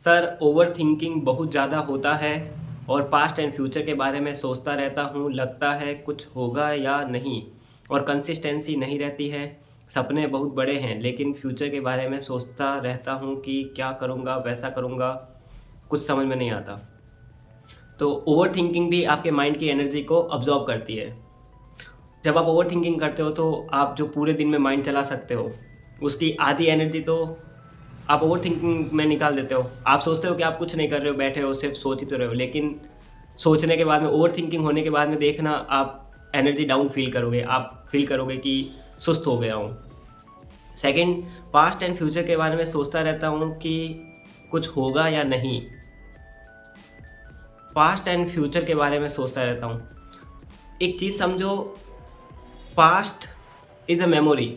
Sir overthinking बहुत ज़्यादा होता है और पास्ट एंड फ्यूचर के बारे में सोचता रहता हूँ, लगता है कुछ होगा या नहीं और कंसिस्टेंसी नहीं रहती है। सपने बहुत बड़े हैं लेकिन फ्यूचर के बारे में सोचता रहता हूँ कि क्या करूँगा, वैसा करूँगा, कुछ समझ में नहीं आता। तो ओवरथिंकिंग भी आपके माइंड की एनर्जी को अब्ज़ॉर्ब करती है। जब आप ओवरथिंकिंग करते हो तो आप जो पूरे दिन में माइंड चला सकते हो, उसकी आधी एनर्जी तो आप ओवरथिंकिंग में निकाल देते हो। आप सोचते हो कि आप कुछ नहीं कर रहे हो, बैठे हो, सिर्फ सोच ही तो रहे हो, लेकिन सोचने के बाद में, ओवरथिंकिंग होने के बाद में देखना आप एनर्जी डाउन फ़ील करोगे। आप फ़ील करोगे कि सुस्त हो गया हूँ। सेकंड, पास्ट एंड फ्यूचर के बारे में सोचता रहता हूँ कि कुछ होगा या नहीं। पास्ट एंड फ्यूचर के बारे में सोचता रहता हूँ। एक चीज़ समझो, पास्ट इज़ अ मेमोरी।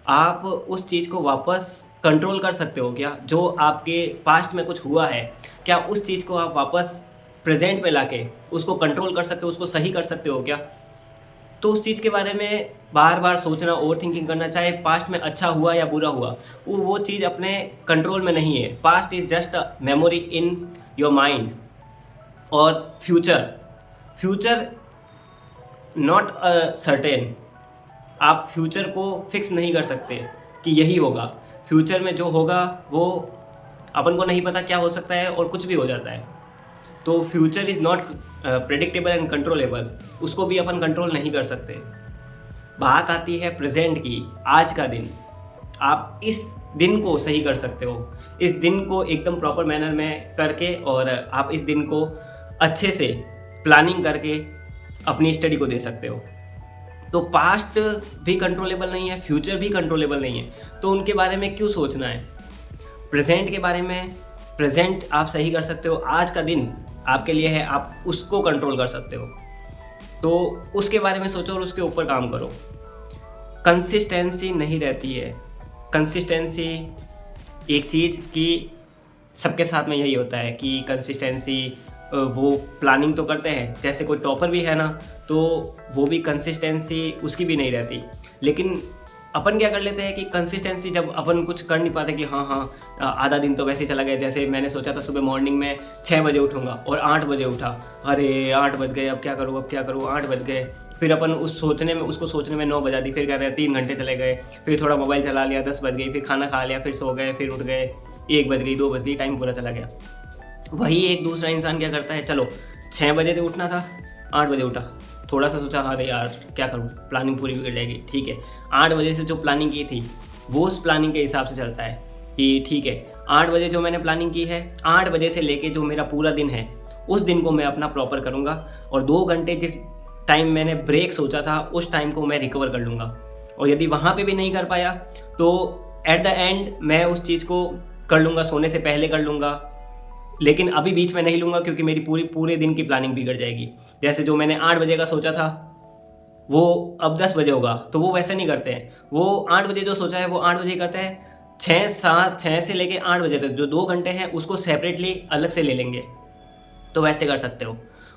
आप उस चीज़ को वापस कंट्रोल कर सकते हो क्या? जो आपके पास्ट में कुछ हुआ है, क्या उस चीज़ को आप वापस प्रेज़ेंट में लाके उसको कंट्रोल कर सकते हो, उसको सही कर सकते हो क्या? तो उस चीज़ के बारे में बार-बार सोचना, ओवरथिंकिंग करना, चाहे पास्ट में अच्छा हुआ या बुरा हुआ, वो चीज़ अपने कंट्रोल में नहीं है। Past is just a memory in your mind. और फ्यूचर, फ्यूचर नॉट सर्टेन। आप फ्यूचर को फिक्स नहीं कर सकते कि यही होगा। फ्यूचर में जो होगा वो अपन को नहीं पता क्या हो सकता है और कुछ भी हो जाता है। तो future is not predictable and controllable. उसको भी अपन कंट्रोल नहीं कर सकते। बात आती है प्रेजेंट की, आज का दिन। आप इस दिन को सही कर सकते हो। इस दिन को एकदम प्रॉपर मैनर में करके और आप इस दिन को अच्छे से प्लानिंग करके अपनी स्टडी को दे सकते हो। तो पास्ट भी कंट्रोलेबल नहीं है, फ्यूचर भी कंट्रोलेबल नहीं है, तो उनके बारे में क्यों सोचना है? प्रेजेंट के बारे में, प्रेजेंट आप सही कर सकते हो। आज का दिन आपके लिए है, आप उसको कंट्रोल कर सकते हो। तो उसके बारे में सोचो और उसके ऊपर काम करो। कंसिस्टेंसी नहीं रहती है। कंसिस्टेंसी एक चीज़ कि सबके साथ में यही होता है कि कंसिस्टेंसी, वो प्लानिंग तो करते हैं, जैसे कोई टॉपर भी है ना, तो वो भी कंसिस्टेंसी उसकी भी नहीं रहती। लेकिन अपन क्या कर लेते हैं कि कंसिस्टेंसी जब अपन कुछ कर नहीं पाते कि हाँ, आधा दिन तो वैसे ही चला गया। जैसे मैंने सोचा था सुबह मॉर्निंग में 6 बजे उठूँगा और 8 बजे उठा। अरे 8 बज गए, अब क्या करूँ, 8 बज गए। फिर अपन उसको सोचने में 9 बजा दी। फिर कह रहे हैं 3 घंटे चले गए। फिर थोड़ा मोबाइल चला लिया, 10 बज गई। फिर खाना खा लिया, फिर सो गए, फिर उठ गए, 1 बज गई, 2 बज गई, टाइम पूरा चला गया। वही एक दूसरा इंसान क्या करता है, चलो 6 बजे तो उठना था, 8 बजे उठा, थोड़ा सा सोचा अरे यार क्या करूँ, प्लानिंग पूरी बिगड़ जाएगी, ठीक है। 8 बजे से जो प्लानिंग की थी वो उस प्लानिंग के हिसाब से चलता है कि ठीक है, 8 बजे जो मैंने प्लानिंग की है, 8 बजे से लेके जो मेरा पूरा दिन है उस दिन को मैं अपना प्रॉपर करूँगा और 2 घंटे जिस टाइम मैंने ब्रेक सोचा था उस टाइम को मैं रिकवर कर लूँगा। और यदि वहाँ पे भी नहीं कर पाया तो एट द एंड मैं उस चीज़ को कर लूँगा, सोने से पहले कर लूँगा, लेकिन अभी बीच में नहीं लूँगा क्योंकि मेरी पूरे दिन की प्लानिंग बिगड़ जाएगी। जैसे जो मैंने 8 बजे का सोचा था वो अब 10 बजे होगा, तो वो वैसे नहीं करते हैं। वो 8 बजे जो सोचा है वो 8 बजे करते हैं। 6 से लेके 8 बजे तक जो 2 घंटे हैं उसको सेपरेटली अलग से ले लेंगे, तो वैसे कर सकते हो।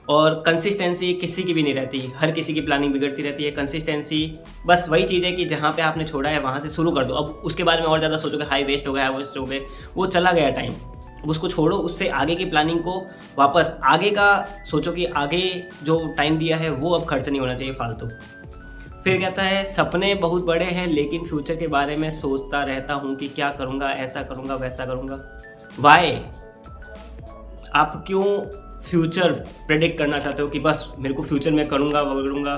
और कंसिस्टेंसी किसी की भी नहीं रहती, हर किसी की प्लानिंग बिगड़ती रहती है। कंसिस्टेंसी बस वही चीज़ है कि जहाँ पे आपने छोड़ा है वहाँ से शुरू कर दो। अब उसके बारे में और ज़्यादा सोचोगे, हाई वेस्ट हो गया, वेस्ट हो गए, वो चला गया टाइम, अब उसको छोड़ो। उससे आगे की प्लानिंग को वापस आगे का सोचो कि आगे जो टाइम दिया है वो अब खर्च नहीं होना चाहिए फालतू। फिर कहता है सपने बहुत बड़े हैं लेकिन फ्यूचर के बारे में सोचता रहता हूँ कि क्या करूँगा, ऐसा करूँगा, वैसा करूँगा। वाई? आप क्यों फ्यूचर प्रेडिक्ट करना चाहते हो कि बस मेरे को फ्यूचर में करूँगा, वगरूँगा?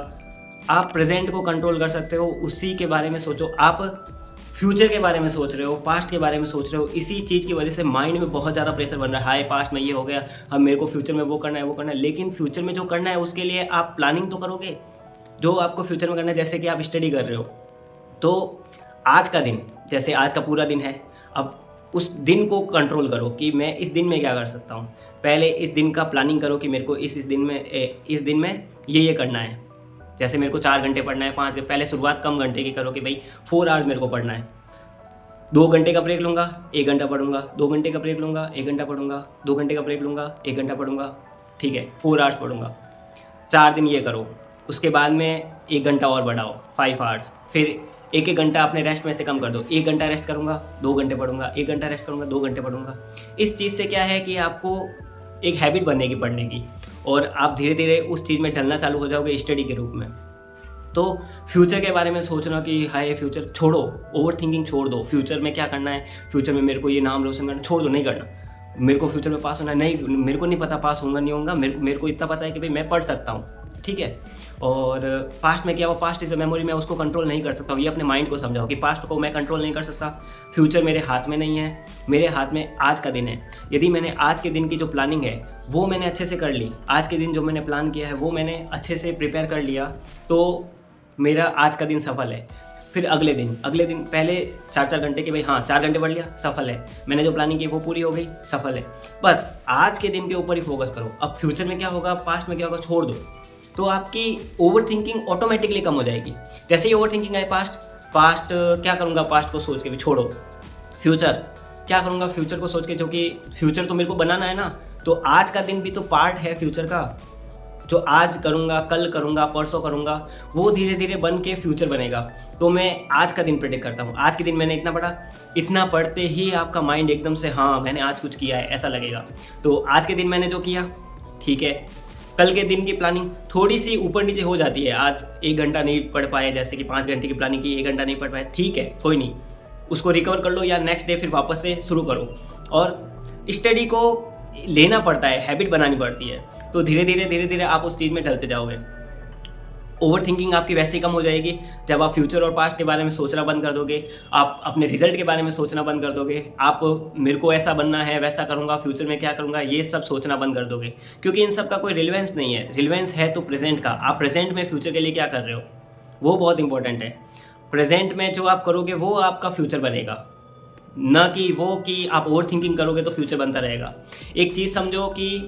आप प्रेजेंट को कंट्रोल कर सकते हो, उसी के बारे में सोचो। आप फ्यूचर के बारे में सोच रहे हो, पास्ट के बारे में सोच रहे हो, इसी चीज़ की वजह से माइंड में बहुत ज़्यादा प्रेशर बन रहा है। हाय पास्ट में ये हो गया, अब मेरे को फ्यूचर में वो करना है, वो करना है। लेकिन फ्यूचर में जो करना है उसके लिए आप प्लानिंग तो करोगे। जो आपको फ्यूचर में करना है, जैसे कि आप स्टडी कर रहे हो, तो आज का दिन, जैसे आज का पूरा दिन है, अब उस दिन को कंट्रोल करो कि मैं इस दिन में क्या कर सकता हूँ। पहले इस दिन का प्लानिंग करो कि मेरे को इस दिन में ये करना है। जैसे मेरे को 4 घंटे पढ़ना है, 5 घंटे, पहले शुरुआत कम घंटे की करो कि भाई 4 आवर्स मेरे को पढ़ना है। 2 घंटे का ब्रेक लूँगा, 1 घंटा पढ़ूंगा, 2 घंटे का ब्रेक लूँगा, 1 घंटा पढ़ूंगा, 2 घंटे का ब्रेक लूँगा, 1 घंटा पढ़ूंगा, ठीक है, 4 आवर्स पढ़ूंगा। 4 दिन ये करो, उसके बाद में 1 घंटा और बढ़ाओ, 5 आवर्स, फिर 1-1 घंटा अपने रेस्ट में से कम कर दो। 1 घंटा रेस्ट करूँगा, 2 घंटे पढ़ूँगा, 1 घंटा रेस्ट करूँगा, 2 घंटे पढ़ूँगा। इस चीज़ से क्या है कि आपको एक हैबिट बनेगी पढ़ने की, और आप धीरे-धीरे उस चीज़ में ढलना चालू हो जाओगे स्टडी के रूप में। तो फ्यूचर के बारे में सोचना कि हाय फ्यूचर छोड़ो, ओवरथिंकिंग छोड़ दो। फ्यूचर में क्या करना है, फ्यूचर में मेरे को ये नाम रोशन करना, छोड़ दो, नहीं करना। मेरे को फ्यूचर में पास होना है, नहीं, मेरे को नहीं पता पास होऊंगा नहीं होऊंगा, मेरे को इतना पता है कि भाई मैं पढ़ सकता हूँ, ठीक है। और पास्ट में क्या हुआ, पास्ट इज़ अ मेमोरी, मैं उसको कंट्रोल नहीं कर सकता हूँ। ये अपने माइंड को समझाओ कि पास्ट को मैं कंट्रोल नहीं कर सकता, फ्यूचर मेरे हाथ में नहीं है, मेरे हाथ में आज का दिन है। यदि मैंने आज के दिन की जो प्लानिंग है वो मैंने अच्छे से कर ली, आज के दिन जो मैंने प्लान किया है वो मैंने अच्छे से प्रिपेयर कर लिया, तो मेरा आज का दिन सफल है। फिर अगले दिन पहले 4-4 घंटे के भाई हाँ 4 घंटे पढ़ लिया, सफल है। मैंने जो प्लानिंग की वो पूरी हो गई, सफल है। बस आज के दिन के ऊपर ही फोकस करो। अब फ्यूचर में क्या होगा, पास्ट में क्या होगा, छोड़ दो। तो आपकी ओवर थिंकिंग ऑटोमेटिकली कम हो जाएगी। जैसे ही ओवर थिंकिंग आए, पास्ट क्या करूँगा, पास्ट को सोच के भी छोड़ो। फ्यूचर क्या करूँगा, फ्यूचर को सोच के, जो कि फ्यूचर तो मेरे को बनाना है ना, तो आज का दिन भी तो पार्ट है फ्यूचर का। जो आज करूँगा, कल करूँगा, परसों करूँगा, वो धीरे धीरे बन के फ्यूचर बनेगा। तो मैं आज का दिन प्रेडिक्ट करता हूँ। आज के दिन मैंने इतना पढ़ा, इतना पढ़ते ही आपका माइंड एकदम से हाँ मैंने आज कुछ किया है ऐसा लगेगा। तो आज के दिन मैंने जो किया, ठीक है, कल के दिन की प्लानिंग थोड़ी सी ऊपर नीचे हो जाती है। आज 1 घंटा नहीं पढ़ पाए, जैसे कि 5 घंटे की प्लानिंग की, 1 घंटा नहीं पढ़ पाए, ठीक है, कोई नहीं, उसको रिकवर कर लो, या नेक्स्ट डे फिर वापस से शुरू करो। और स्टडी को लेना पड़ता है, हैबिट बनानी पड़ती है। तो धीरे धीरे आप उस चीज़ में ढलते जाओगे। ओवर थिंकिंग आपकी वैसे ही कम हो जाएगी जब आप फ्यूचर और पास्ट के बारे में सोचना बंद कर दोगे, आप अपने रिजल्ट के बारे में सोचना बंद कर दोगे, आप मेरे को ऐसा बनना है, वैसा करूँगा, फ्यूचर में क्या करूँगा, ये सब सोचना बंद कर दोगे। क्योंकि इन सब का कोई रिलेवेंस नहीं है। रिलेवेंस है तो प्रेजेंट का, आप प्रेजेंट में फ्यूचर के लिए क्या कर रहे हो, वो बहुत इंपॉर्टेंट है। प्रेजेंट में जो आप करोगे वो आपका फ्यूचर बनेगा, ना कि वो कि आप ओवर थिंकिंग करोगे तो फ्यूचर बनता रहेगा। एक चीज़ समझो कि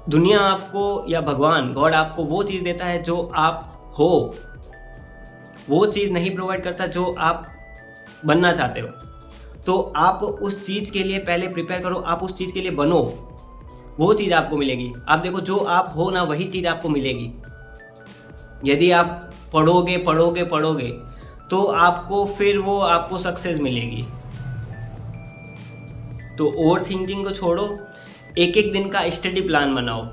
दुनिया आपको या भगवान गॉड आपको वो चीज़ देता है जो आप हो, वो चीज़ नहीं प्रोवाइड करता जो आप बनना चाहते हो। तो आप उस चीज़ के लिए पहले प्रिपेयर करो, आप उस चीज़ के लिए बनो, वो चीज़ आपको मिलेगी। आप देखो जो आप हो ना वही चीज़ आपको मिलेगी। यदि आप पढ़ोगे तो आपको फिर वो आपको सक्सेस मिलेगी। तो ओवर थिंकिंग को छोड़ो, एक दिन का स्टडी प्लान बनाओ।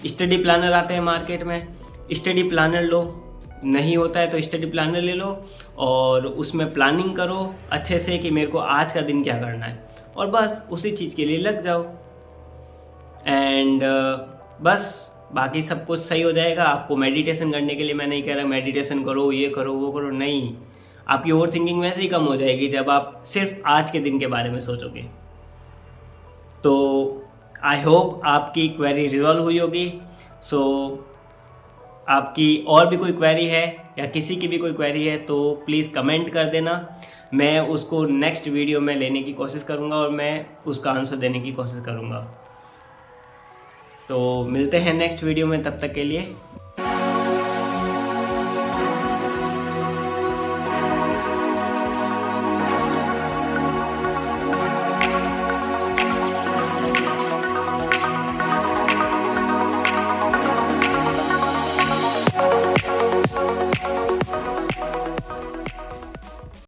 स्टडी प्लानर आते हैं मार्केट में, स्टडी प्लानर लो, नहीं होता है तो स्टडी प्लानर ले लो और उसमें प्लानिंग करो अच्छे से कि मेरे को आज का दिन क्या करना है, और बस उसी चीज़ के लिए लग जाओ। एंड बस बाकी सब कुछ सही हो जाएगा। आपको मेडिटेशन करने के लिए मैं नहीं कह रहा मेडिटेशन करो, ये करो, वो करो, नहीं। आपकी ओवर थिंकिंग वैसे ही कम हो जाएगी जब आप सिर्फ आज के दिन के बारे में सोचोगे। तो आई होप आपकी क्वेरी रिजॉल्व हुई होगी। सो आपकी और भी कोई क्वेरी है या किसी की भी कोई क्वेरी है तो प्लीज़ कमेंट कर देना, मैं उसको नेक्स्ट वीडियो में लेने की कोशिश करूँगा और मैं उसका आंसर देने की कोशिश करूँगा। तो मिलते हैं नेक्स्ट वीडियो में, तब तक के लिए